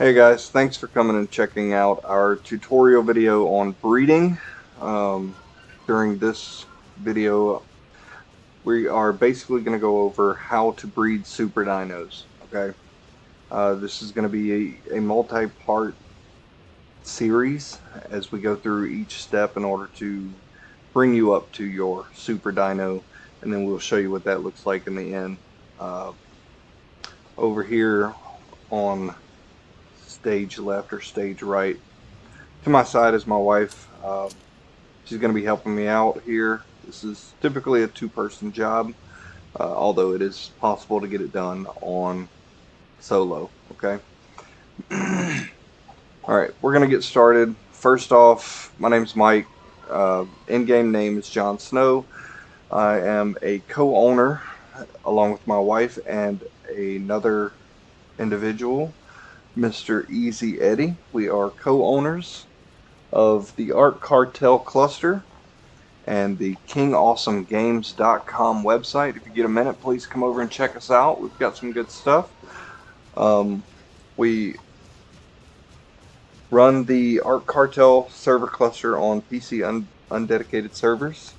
Hey guys, thanks for coming and checking out our tutorial video on breeding. During this video, we are basically going to go over how to breed super dinos. Okay, this is going to be a multi-part series as we go through each step in order to bring you up to your super dino, and then we'll show you what that looks like in the end. Uh, Over here on stage left or stage right, to my side is my wife. She's going to be helping me out here. This is typically a two-person job, although it is possible to get it done on solo. Okay. All right, we're going to get started. First off, my name's Mike. In-game name is Jon Snow. I am a co-owner along with my wife and another individual, Mr. Easy Eddie. We are co-owners of the Ark Cartel Cluster and the KingAwesomeGames.com website. If you get a minute, please come over and check us out. We've got some good stuff. We run the Ark Cartel server cluster on PC undedicated servers,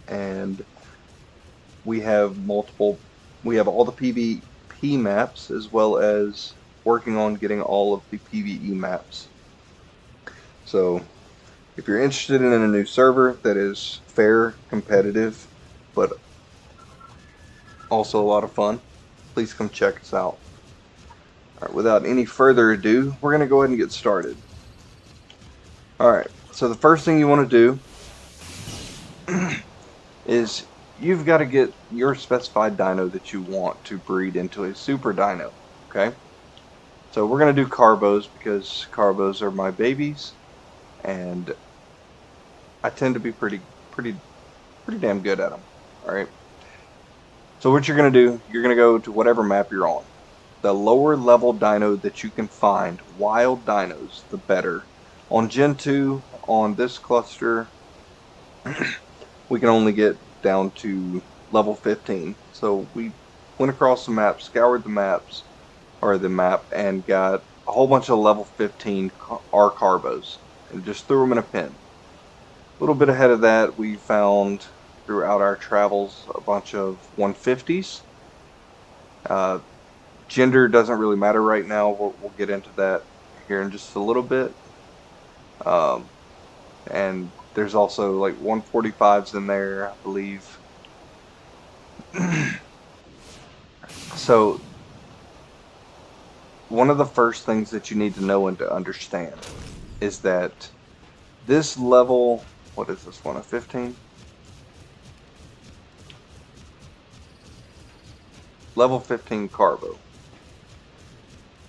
and we have we have all the PvP maps as well as working on getting all of the PvE maps. So if you're interested in a new server that is fair, competitive, but also a lot of fun, please come check us out. All right, without any further ado, we're going to go ahead and get started. All right, so the first thing you want to do is you've got to get your specified dino that you want to breed into a super dino, okay? So we're going to do carbos because carbos are my babies, and I tend to be pretty damn good at them. All right. So what you're going to do, you're going to go to whatever map you're on. The lower level dino that you can find, wild dinos, the better. On Gen 2, on this cluster, we can only get down to level 15. So we went across the map, scoured the maps, or the map, and got a whole bunch of level 15 Ark Carbos, and just threw them in a pen. A little bit ahead of that, we found throughout our travels a bunch of 150s. Gender doesn't really matter right now. We'll get into that here in just a little bit. And there's also like 145s in there, I believe. So one of the first things that you need to know and to understand is that this level, what is this one, a 15? Level 15 Carbo.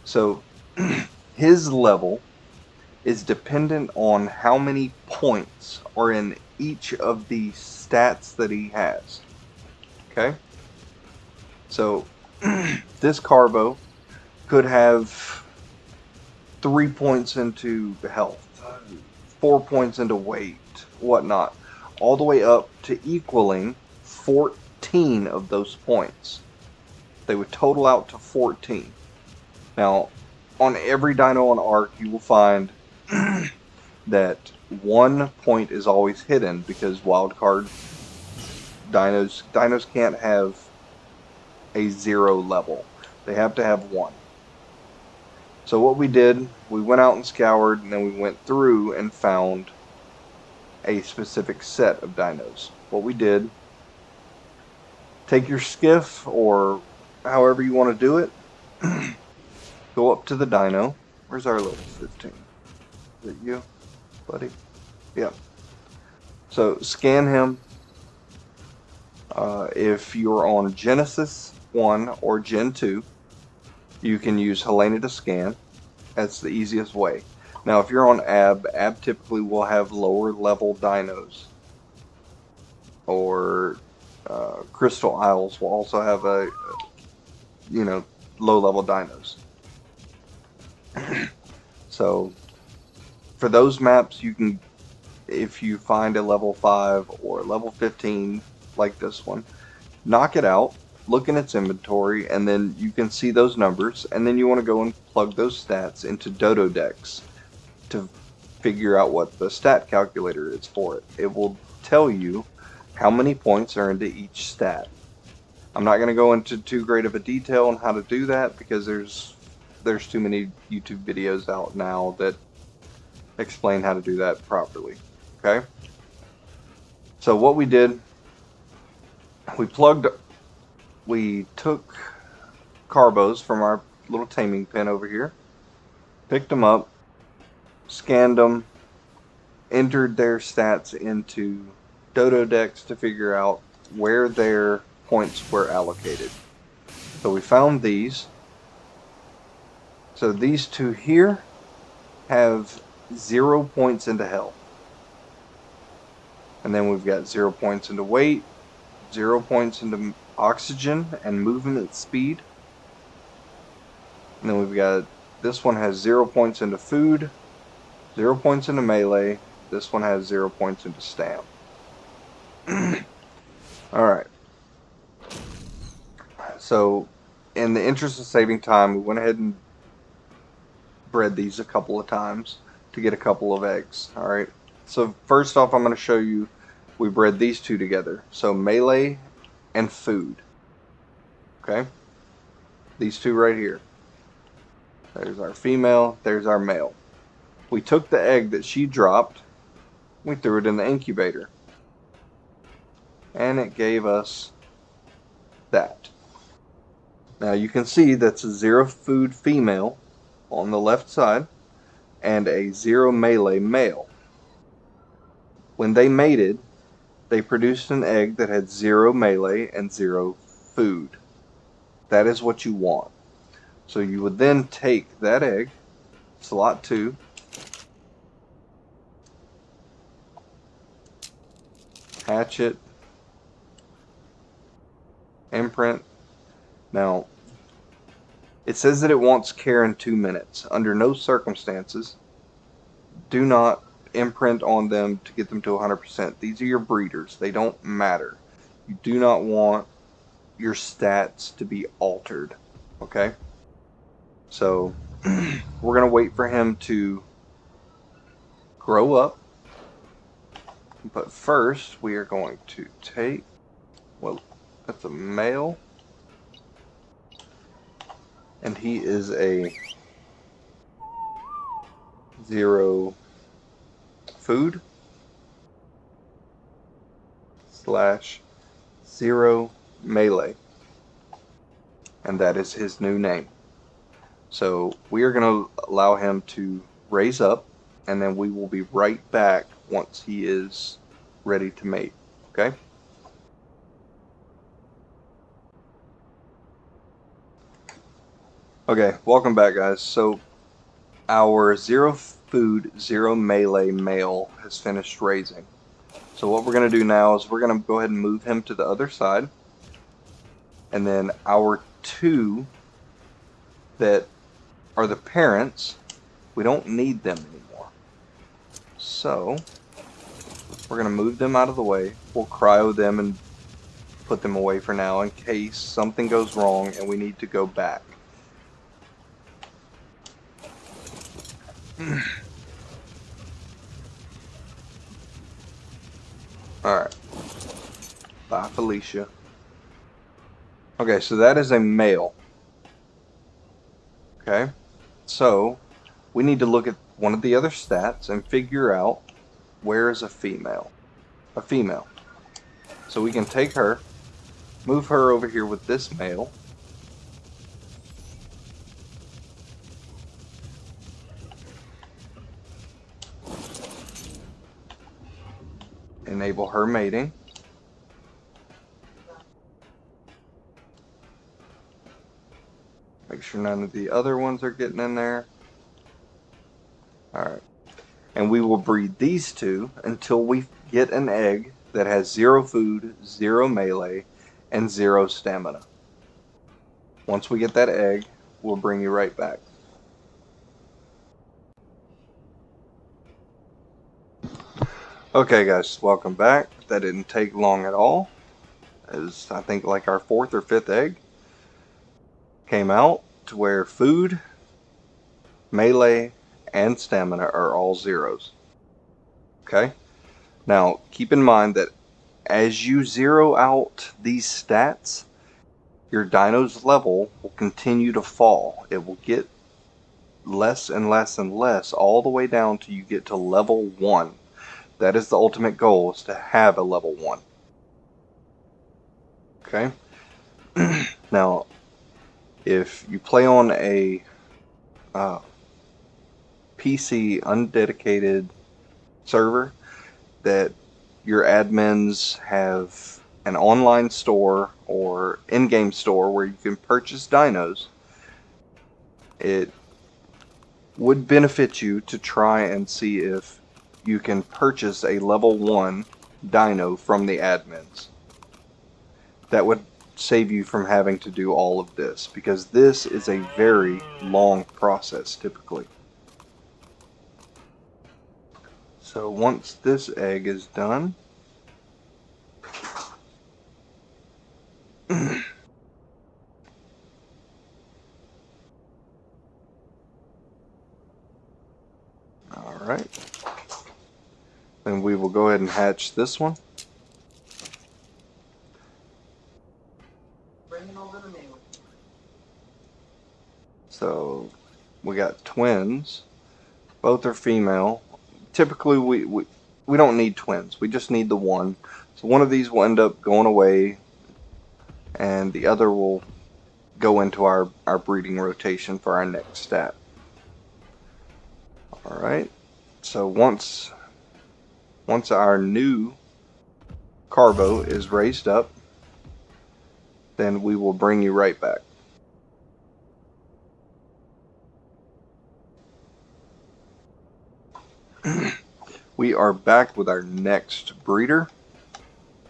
So his level is dependent on how many points are in each of the stats that he has. Okay? So this Carbo could have 3 points into health, 4 points into weight, whatnot, all the way up to equaling 14 of those points. They would total out to 14. Now, on every dino on Ark, you will find that 1 point is always hidden because wildcard dinos can't have a 0 level. They have to have 1. So what we did, we went out and scoured, and then we went through and found a specific set of dinos. What we did, take your skiff or however you want to do it, go up to the dino. Where's our level 15? Is it you, buddy? Yeah. So scan him. If you're on Genesis 1 or Gen 2, you can use Helena to scan. That's the easiest way. Now, if you're on AB typically will have lower level dinos. Or Crystal Isles will also have low level dinos. So for those maps, you can, if you find a level 5 or level 15 like this one, knock it out look in its inventory, and then you can see those numbers, and then you want to go and plug those stats into Dododex to figure out what the stat calculator is for it. It will tell you how many points are into each stat. I'm not going to go into too great of a detail on how to do that because there's too many YouTube videos out now that explain how to do that properly. Okay? So what we did, we took carbos from our little taming pen over here, picked them up, scanned them, entered their stats into Dododex to figure out where their points were allocated. So we found these. So these two here have 0 points into health. And then we've got 0 points into weight, 0 points into oxygen and movement speed. And then we've got, this one has 0 points into food, 0 points into melee. This one has 0 points into stamp. Alright. So, in the interest of saving time, we went ahead and bred these a couple of times to get a couple of eggs. Alright. So, first off, I'm going to show you, we bred these two together. So, melee and food. Okay? These two right here. There's our female, there's our male. We took the egg that she dropped, we threw it in the incubator. And it gave us that. Now you can see that's a 0 food female on the left side and a 0 melee male. When they mated, they produced an egg that had 0 melee and 0 food. That is what you want. So you would then take that egg, slot 2, hatch it, imprint. Now, it says that it wants care in 2 minutes. Under no circumstances, do not imprint on them to get them to 100%. These are your breeders. They don't matter. You do not want your stats to be altered. Okay? So, we're going to wait for him to grow up. But first, we are going to take, well, that's a male. And he is a 0 food / 0 melee. And that is his new name. So we are going to allow him to raise up, and then we will be right back once he is ready to mate. Okay? Okay, welcome back, guys. So our 0 food, 0 melee male has finished raising. So what we're going to do now is we're going to go ahead and move him to the other side. And then our 2 that are the parents, we don't need them anymore. So we're going to move them out of the way. We'll cryo them and put them away for now in case something goes wrong and we need to go back. Alright. Bye, Felicia. Okay, so that is a male. Okay? So, we need to look at one of the other stats and figure out where is a female. A female. So we can take her, move her over here with this male. Enable her mating. Make sure none of the other ones are getting in there. Alright. And we will breed these two until we get an egg that has 0 food, 0 melee, and 0 stamina. Once we get that egg, we'll bring you right back. Okay guys, welcome back. That didn't take long at all. as I think like our 4th or 5th egg came out, to where food, melee, and stamina are all zeros. Okay? Now, keep in mind that as you zero out these stats, your dino's level will continue to fall. It will get less and less and less all the way down till you get to level 1. That is the ultimate goal, is to have a level 1. Okay? Now, if you play on a PC undedicated server that your admins have an online store or in-game store where you can purchase dinos, it would benefit you to try and see if you can purchase a level 1 dino from the admins. That would save you from having to do all of this, because this is a very long process typically. So once this egg is done, alright, then we will go ahead and hatch this one. So we got twins. Both are female. Typically we don't need twins. We just need the one. So one of these will end up going away and the other will go into our breeding rotation for our next stat. Alright. So once our new carbo is raised up, then we will bring you right back. We are back with our next breeder.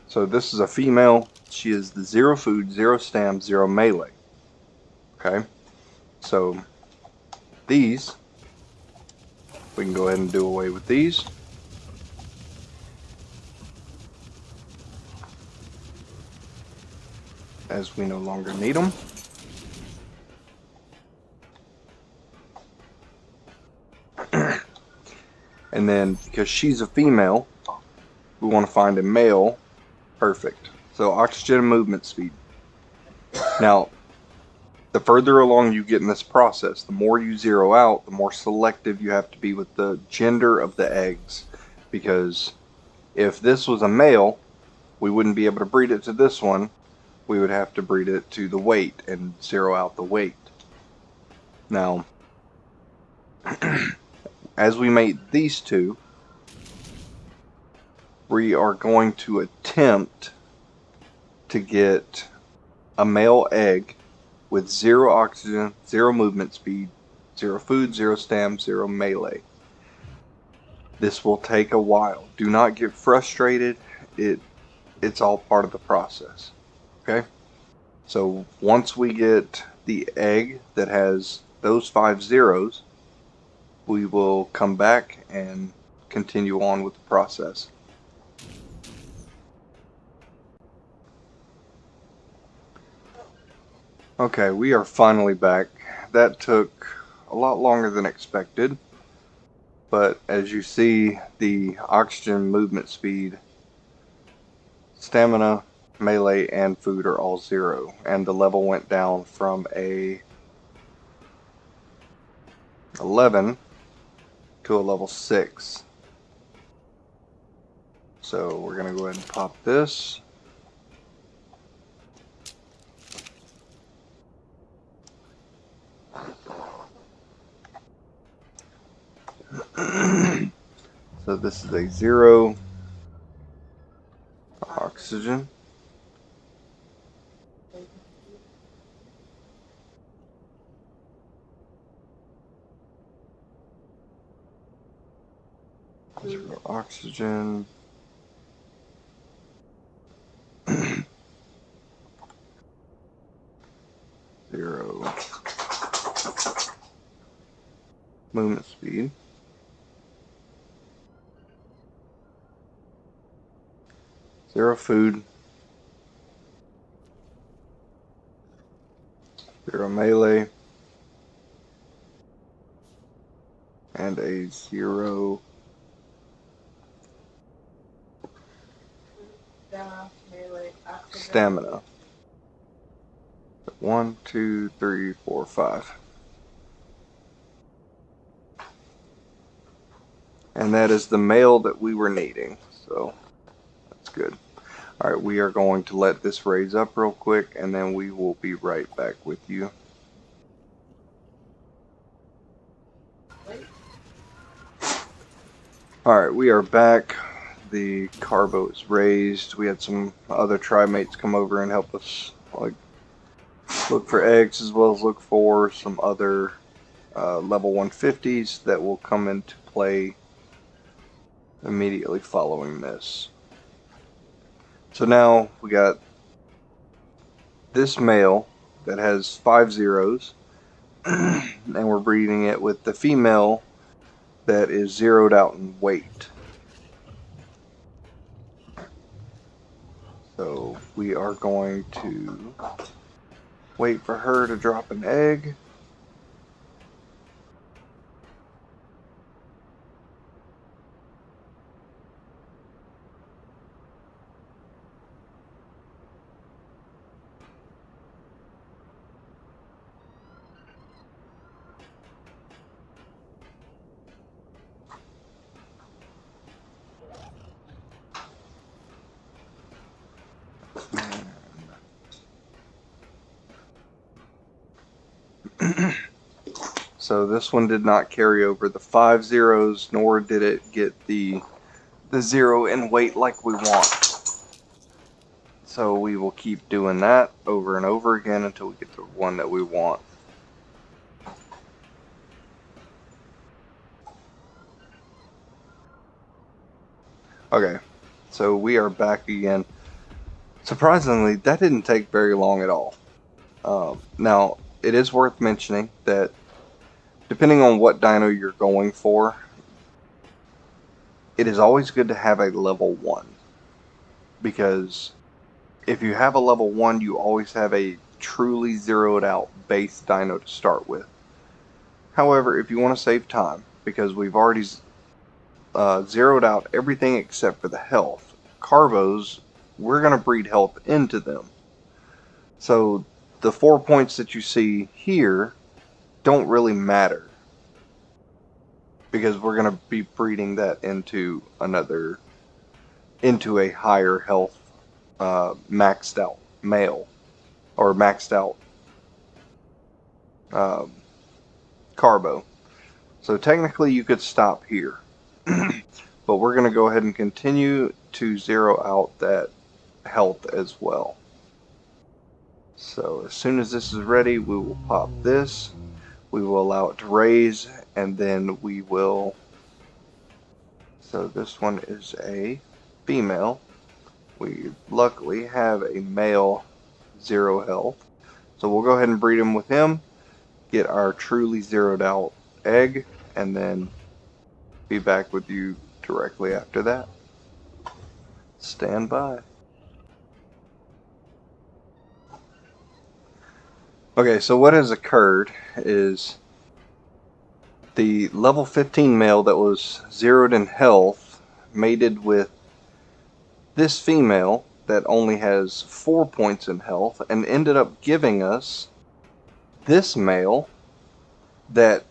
So this is a female. She is the 0 food, 0 stam, 0 melee. Okay, so these, we can go ahead and do away with these. As we no longer need them. And then, because she's a female, we want to find a male. Perfect. So oxygen and movement speed. Now, the further along you get in this process, the more you zero out, the more selective you have to be with the gender of the eggs. Because if this was a male, we wouldn't be able to breed it to this one. We would have to breed it to the weight and zero out the weight. Now, as we mate these two, we are going to attempt to get a male egg with 0 oxygen, 0 movement speed, 0 food, 0 stam, 0 melee. This will take a while. Do not get frustrated. It's all part of the process. Okay? So once we get the egg that has those 5 zeros, we will come back and continue on with the process. Okay, we are finally back. That took a lot longer than expected, but as you see, the oxygen, movement speed, stamina, melee, and food are all 0, and the level went down from a 11 to a level 6. So we're going to go ahead and pop this. So this is a 0 oxygen. Zero oxygen. Zero movement speed. 0 food. 0 melee, and a 0 stamina. 1, 2, 3, 4, 5. And that is the male that we were needing, so that's good. Alright, we are going to let this raise up real quick, and then we will be right back with you. Alright, we are back. The carbo is raised. We had some other trimates come over and help us like look for eggs, as well as look for some other level 150s that will come into play immediately following this. So now we got this male that has 5 zeros, and we're breeding it with the female that is zeroed out in weight. So we are going to wait for her to drop an egg. So this one did not carry over the 5 zeros, nor did it get the 0 in weight like we want. So we will keep doing that over and over again until we get the one that we want. Okay, so we are back again. Surprisingly, that didn't take very long at all. Now, it is worth mentioning that depending on what dino you're going for, it is always good to have a level 1. Because if you have a level 1, you always have a truly zeroed out base dino to start with. However, if you want to save time, because we've already zeroed out everything except for the health, Carvos, we're going to breed health into them. So the 4 points that you see here don't really matter, because we're going to be breeding that into a higher health maxed out male, or maxed out carbo. So technically you could stop here, but we're going to go ahead and continue to zero out that health as well. So as soon as this is ready, we will pop this, we will allow it to raise, and then we will, so this one is a female. We luckily have a male 0 health, so we'll go ahead and breed him with him, get our truly zeroed out egg, and then be back with you directly after that. Stand by. Okay, so what has occurred is the level 15 male that was zeroed in health mated with this female that only has 4 points in health, and ended up giving us this male that,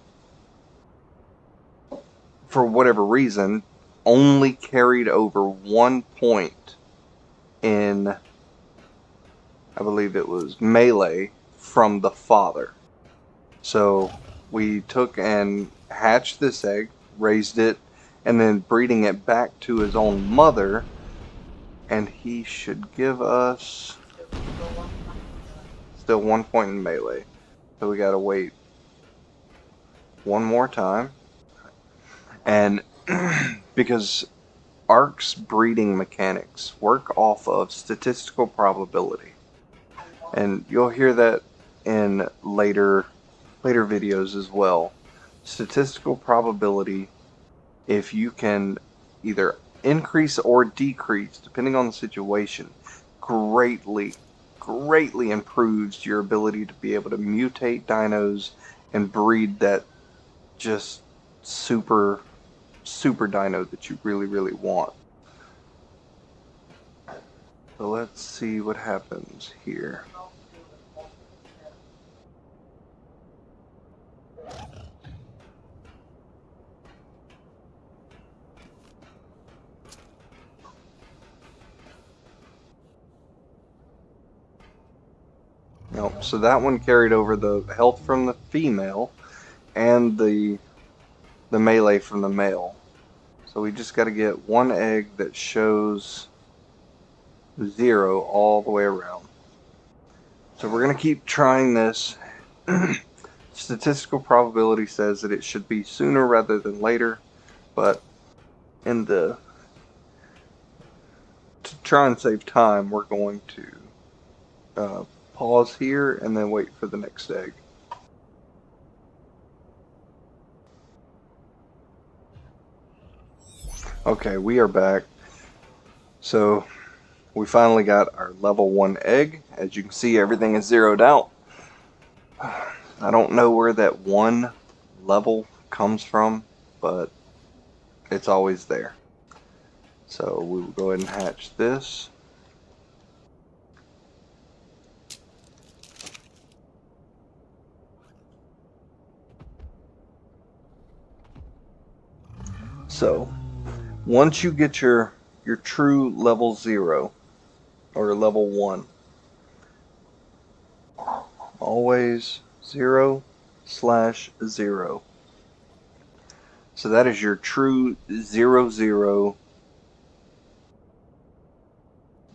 for whatever reason, only carried over 1 point in, I believe it was melee, from the father. So we took and hatched this egg, raised it, and then breeding it back to his own mother, and he should give us still 1 point in melee. So we gotta wait one more time. And because Ark's breeding mechanics work off of statistical probability, and you'll hear that in later videos as well. Statistical probability, if you can either increase or decrease depending on the situation, greatly greatly improves your ability to be able to mutate dinos and breed that just super dino that you really want. So let's see what happens here. Nope, so that one carried over the health from the female and the melee from the male. So we just got to get one egg that shows 0 all the way around. So we're going to keep trying this. Statistical probability says that it should be sooner rather than later, but to try and save time, we're going to pause here and then wait for the next egg. Okay, we are back. So we finally got our level 1 egg. As you can see, everything is zeroed out. I don't know where that 1 level comes from, but it's always there. So we will go ahead and hatch this. So once you get your true level 0 or level 1, always 0/0. So that is your true 0/0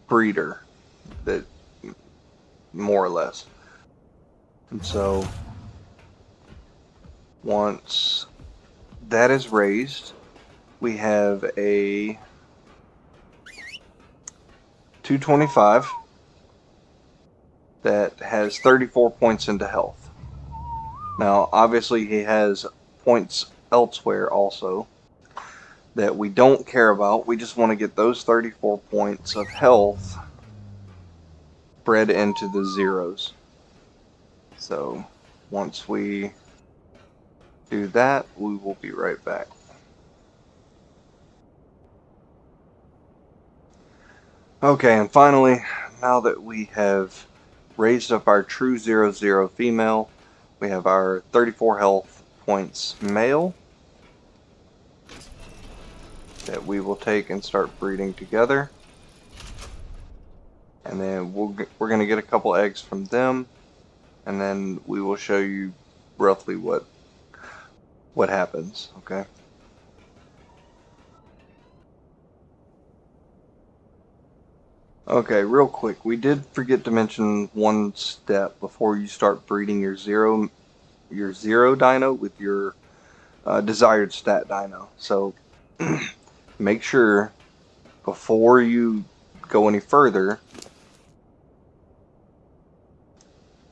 breeder, that more or less. And so once that is raised, we have a 225 that has 34 points into health. Now obviously he has points elsewhere also that we don't care about. We just want to get those 34 points of health bred into the zeros. So once we do that, we will be right back. Okay, and finally, now that we have raised up our true 0/0 female, we have our 34 health points male that we will take and start breeding together. And then we're going to get a couple eggs from them, and then we will show you roughly what happens, okay? Okay, real quick, we did forget to mention one step before you start breeding your zero dino with your desired stat dino. So make sure before you go any further,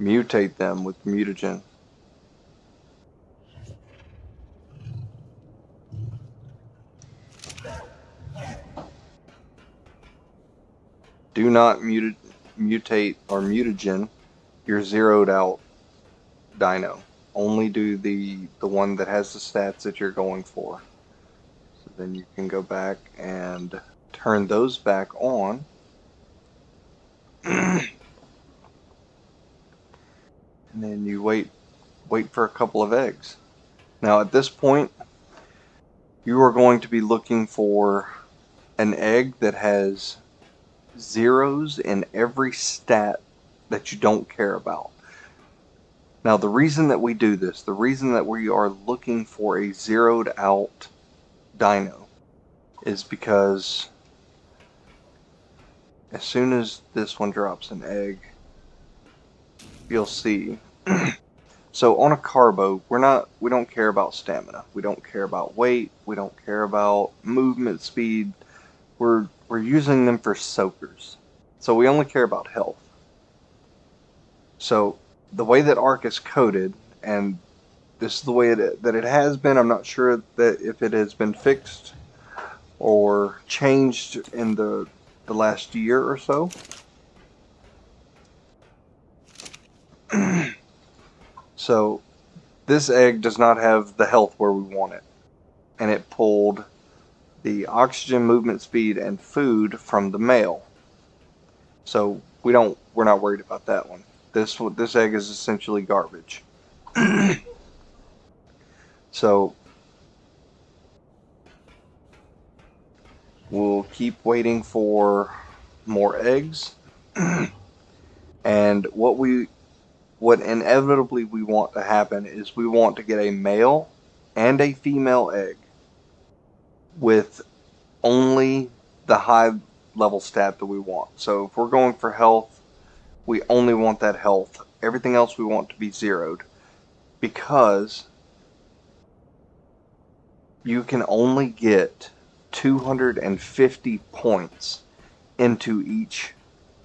mutate them with mutagen. Do not mutate or mutagen your zeroed out dino. Only do the one that has the stats that you're going for. So then you can go back and turn those back on. And then you wait for a couple of eggs. Now at this point, you are going to be looking for an egg that has zeros in every stat that you don't care about. Now the reason that we do this, the reason that we are looking for a zeroed out dino, is because as soon as this one drops an egg, you'll see. So on a carbo, we don't care about stamina, we don't care about weight, we don't care about movement speed. We're using them for soakers, so we only care about health. So the way that Ark is coded, and this is the way that it has been, I'm not sure that if it has been fixed or changed in the last year or so, So this egg does not have the health where we want it, and it pulled the oxygen, movement speed, and food from the male. So we're not worried about that one. This egg is essentially garbage. So we'll keep waiting for more eggs. And what inevitably we want to happen is we want to get a male and a female egg with only the high level stat that we want. So if we're going for health, we only want that health. Everything else we want to be zeroed, because you can only get 250 points into each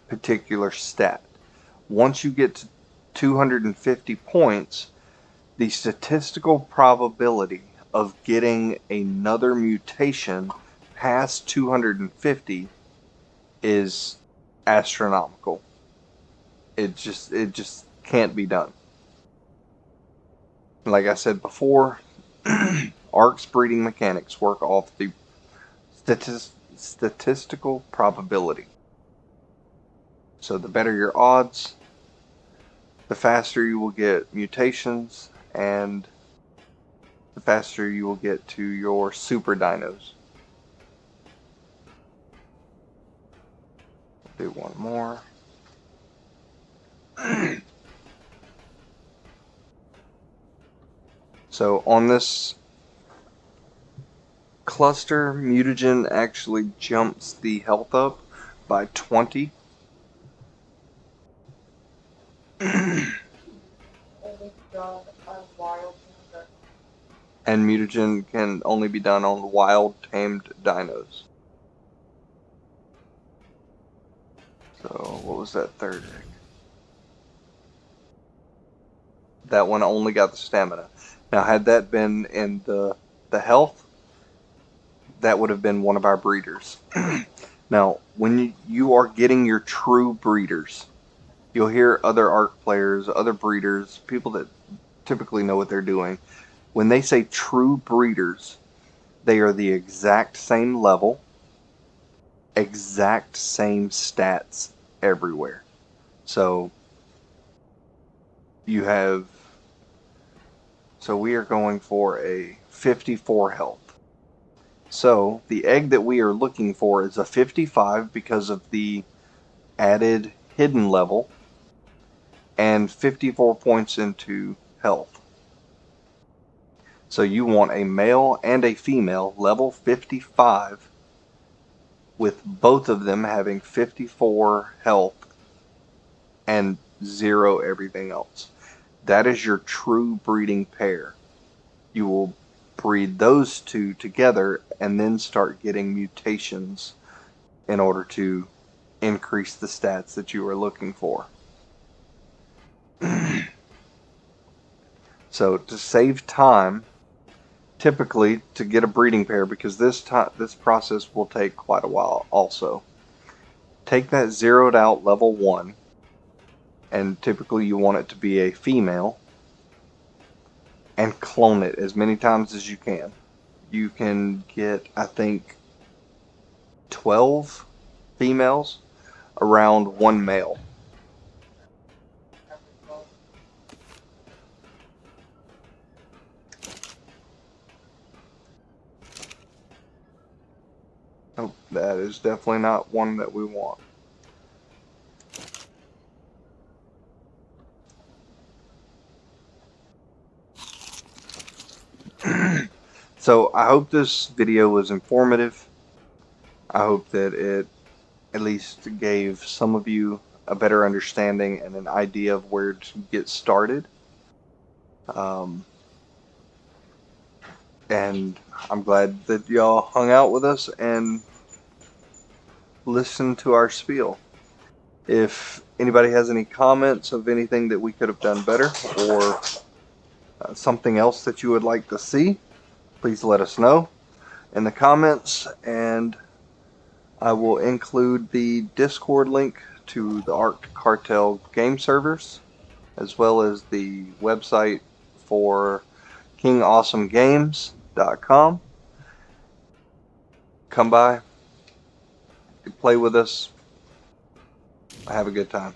particular stat. Once you get to 250 points, the statistical probability of getting another mutation past 250 is astronomical. It just can't be done. Like I said before, Ark's breeding mechanics work off the statistical probability. So the better your odds, the faster you will get mutations, and the faster you will get to your super dinos. Do one more. So on this cluster, mutagen actually jumps the health up by 20. And mutagen can only be done on wild tamed dinos. So what was that third egg? That one only got the stamina. Now had that been in the health, that would have been one of our breeders. Now when you are getting your true breeders, you'll hear other Ark players, other breeders, people that typically know what they're doing. When they say true breeders, they are the exact same level, exact same stats everywhere. So we are going for a 54 health. So the egg that we are looking for is a 55 because of the added hidden level, and 54 points into health. So you want a male and a female level 55 with both of them having 54 health and 0 everything else. That is your true breeding pair. You will breed those two together and then start getting mutations in order to increase the stats that you are looking for. So to save time, typically to get a breeding pair, because this process will take quite a while also, take that zeroed out level 1, and typically you want it to be a female, and clone it as many times as you can. You can get, I think, 12 females around one male. Oh, that is definitely not one that we want. So I hope this video was informative. I hope that it at least gave some of you a better understanding and an idea of where to get started. And I'm glad that y'all hung out with us and listened to our spiel. If anybody has any comments of anything that we could have done better, or something else that you would like to see, please let us know in the comments, and I will include the Discord link to the Ark Cartel game servers as well as the website for kingawesomegames.com. Come by, play with us, have a good time.